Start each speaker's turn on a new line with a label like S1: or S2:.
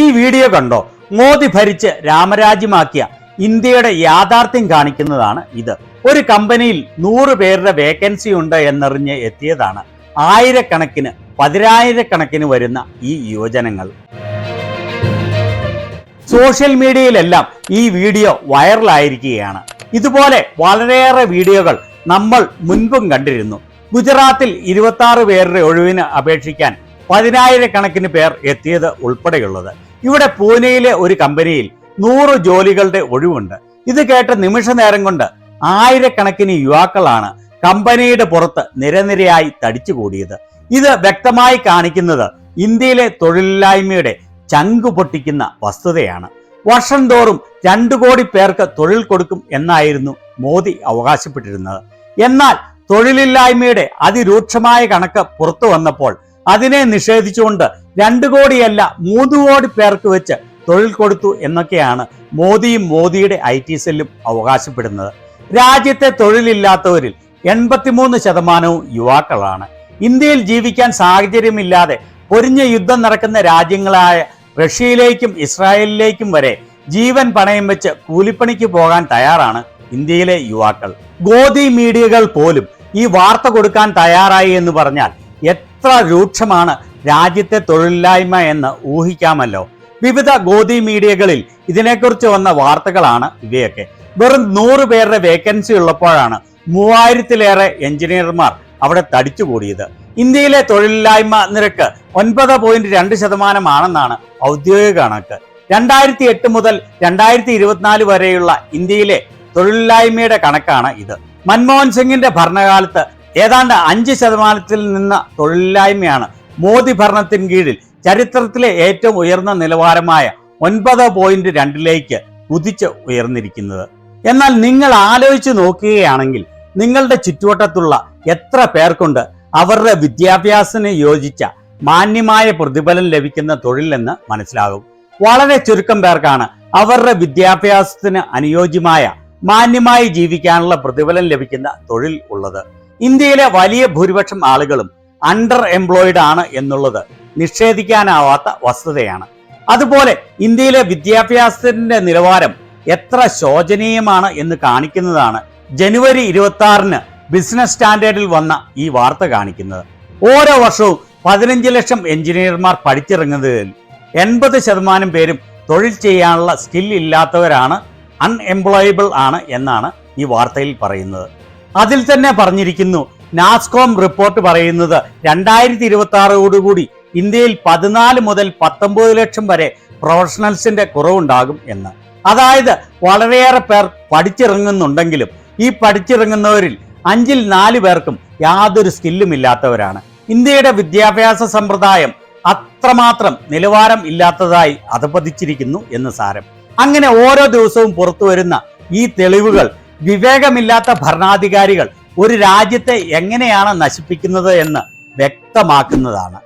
S1: ഈ വീഡിയോ കണ്ടോ? മോദി ഭരിച്ച് രാമരാജ്യമാക്കിയ ഇന്ത്യയുടെ യാഥാർത്ഥ്യം കാണിക്കുന്നതാണ് ഇത്. ഒരു കമ്പനിയിൽ 100 പേരുടെ വേക്കൻസി ഉണ്ട് എന്നറിഞ്ഞ് എത്തിയതാണ് ആയിരക്കണക്കിന് പതിനായിരക്കണക്കിന് വരുന്ന ഈ യുവജനങ്ങൾ. സോഷ്യൽ മീഡിയയിലെല്ലാം ഈ വീഡിയോ വൈറലായിരിക്കുകയാണ്. ഇതുപോലെ വളരെയേറെ വീഡിയോകൾ നമ്മൾ മുൻപും കണ്ടിരുന്നു. ഗുജറാത്തിൽ 26 പേരുടെ ഒഴിവിന് അപേക്ഷിക്കാൻ 10,000 പേർ എത്തിയത് ഉൾപ്പെടെയുള്ളത്. ഇവിടെ പൂനെയിലെ ഒരു കമ്പനിയിൽ 100 ജോലികളുടെ ഒഴിവുണ്ട്. ഇത് കേട്ട നിമിഷ നേരം കൊണ്ട് ആയിരക്കണക്കിന് യുവാക്കളാണ് കമ്പനിയുടെ പുറത്ത് നിരനിരയായി തടിച്ചുകൂടിയത്. ഇത് വ്യക്തമായി കാണിക്കുന്നത് ഇന്ത്യയിലെ തൊഴിലില്ലായ്മയുടെ ചങ്കു പൊട്ടിക്കുന്ന വസ്തുതയാണ്. വർഷം തോറും 2 കോടി പേർക്ക് തൊഴിൽ കൊടുക്കും എന്നായിരുന്നു മോദി അവകാശപ്പെട്ടിരുന്നത്. എന്നാൽ തൊഴിലില്ലായ്മയുടെ അതിരൂക്ഷമായ കണക്ക് പുറത്തു വന്നപ്പോൾ അതിനെ നിഷേധിച്ചുകൊണ്ട് 2 കോടിയല്ല 3 കോടി പേർക്ക് വെച്ച് തൊഴിൽ കൊടുത്തു എന്നൊക്കെയാണ് മോദിയും മോദിയുടെ IT സെല്ലും അവകാശപ്പെടുന്നത്. രാജ്യത്തെ തൊഴിലില്ലാത്തവരിൽ 83% യുവാക്കളാണ്. ഇന്ത്യയിൽ ജീവിക്കാൻ സാഹചര്യമില്ലാതെ പൊരിഞ്ഞ യുദ്ധം നടക്കുന്ന രാജ്യങ്ങളായ റഷ്യയിലേക്കും ഇസ്രായേലിലേക്കും വരെ ജീവൻ പണയം വെച്ച് കൂലിപ്പണിക്ക് പോകാൻ തയ്യാറാണ് ഇന്ത്യയിലെ യുവാക്കൾ. ഗോദി മീഡിയകൾ പോലും ഈ വാർത്ത കൊടുക്കാൻ തയ്യാറായി എന്ന് പറഞ്ഞാൽ എത്ര രൂക്ഷമാണ് രാജ്യത്തെ തൊഴിലില്ലായ്മ എന്ന് ഊഹിക്കാമല്ലോ. വിവിധ ഗോദി മീഡിയകളിൽ ഇതിനെക്കുറിച്ച് വന്ന വാർത്തകളാണ് ഇവയൊക്കെ. വെറും 100 പേരുടെ വേക്കൻസി ഉള്ളപ്പോഴാണ് 3000-ലേറെ എഞ്ചിനീയർമാർ അവിടെ തടിച്ചുകൂടിയത്. ഇന്ത്യയിലെ തൊഴിലില്ലായ്മ നിരക്ക് 9.2% ആണെന്നാണ് ഔദ്യോഗിക കണക്ക്. 2008 മുതൽ 2024 വരെയുള്ള ഇന്ത്യയിലെ തൊഴിലില്ലായ്മയുടെ കണക്കാണ് ഇത്. മൻമോഹൻ സിംഗിന്റെ ഭരണകാലത്ത് ഏതാണ്ട് 5% നിന്ന തൊഴിലില്ലായ്മയാണ് മോദി ഭരണത്തിന് കീഴിൽ ചരിത്രത്തിലെ ഏറ്റവും ഉയർന്ന നിലവാരമായ 9.2 കുതിച്ച് ഉയർന്നിരിക്കുന്നത്. എന്നാൽ നിങ്ങൾ ആലോചിച്ച് നോക്കുകയാണെങ്കിൽ നിങ്ങളുടെ ചുറ്റുവട്ടത്തുള്ള എത്ര പേർക്കുണ്ട് അവരുടെ വിദ്യാഭ്യാസത്തിന് യോജിച്ച മാന്യമായ പ്രതിഫലം ലഭിക്കുന്ന തൊഴിലെന്ന് മനസ്സിലാകും. വളരെ ചുരുക്കം പേർക്കാണ് അവരുടെ വിദ്യാഭ്യാസത്തിന് അനുയോജ്യമായ മാന്യമായി ജീവിക്കാനുള്ള പ്രതിഫലം ലഭിക്കുന്ന തൊഴിൽ ഉള്ളത്. ഇന്ത്യയിലെ വലിയ ഭൂരിപക്ഷം ആളുകളും അണ്ടർ എംപ്ലോയിഡ് ആണ് എന്നുള്ളത് നിഷേധിക്കാനാവാത്ത വസ്തുതയാണ്. അതുപോലെ ഇന്ത്യയിലെ വിദ്യാഭ്യാസത്തിന്റെ നിലവാരം എത്ര ശോചനീയമാണ് എന്ന് കാണിക്കുന്നതാണ് ജനുവരി 26-ന് ബിസിനസ് സ്റ്റാൻഡേർഡിൽ വന്ന ഈ വാർത്ത കാണിക്കുന്നത്. ഓരോ വർഷവും 15 ലക്ഷം എഞ്ചിനീയർമാർ പഠിച്ചിറങ്ങുന്നതിൽ 80% പേരും തൊഴിൽ ചെയ്യാനുള്ള സ്കിൽ ഇല്ലാത്തവരാണ്, അൺഎംപ്ലോയബിൾ ആണ് എന്നാണ് ഈ വാർത്തയിൽ പറയുന്നത്. അതിൽ തന്നെ പറഞ്ഞിരിക്കുന്നു, നാസ്കോം റിപ്പോർട്ട് പറയുന്നത് 2026 ഇന്ത്യയിൽ 14 മുതൽ 19 ലക്ഷം വരെ പ്രൊഫഷണൽസിന്റെ കുറവുണ്ടാകും എന്ന്. അതായത് വളരെയേറെ പേർ പഠിച്ചിറങ്ങുന്നുണ്ടെങ്കിലും ഈ പഠിച്ചിറങ്ങുന്നവരിൽ 5-ൽ 4 പേർക്കും യാതൊരു സ്കില്ലും ഇല്ലാത്തവരാണ്. ഇന്ത്യയുടെ വിദ്യാഭ്യാസ സമ്പ്രദായം അത്രമാത്രം നിലവാരം ഇല്ലാത്തതായി അധപതിച്ചിരിക്കുന്നു എന്ന് സാരം. അങ്ങനെ ഓരോ ദിവസവും പുറത്തു വരുന്ന ഈ തെളിവുകൾ വിവേകമില്ലാത്ത ഭരണാധികാരികൾ ഒരു രാജ്യത്തെ എങ്ങനെയാണ് നശിപ്പിക്കുന്നത് എന്ന് വ്യക്തമാക്കുന്നതാണ്.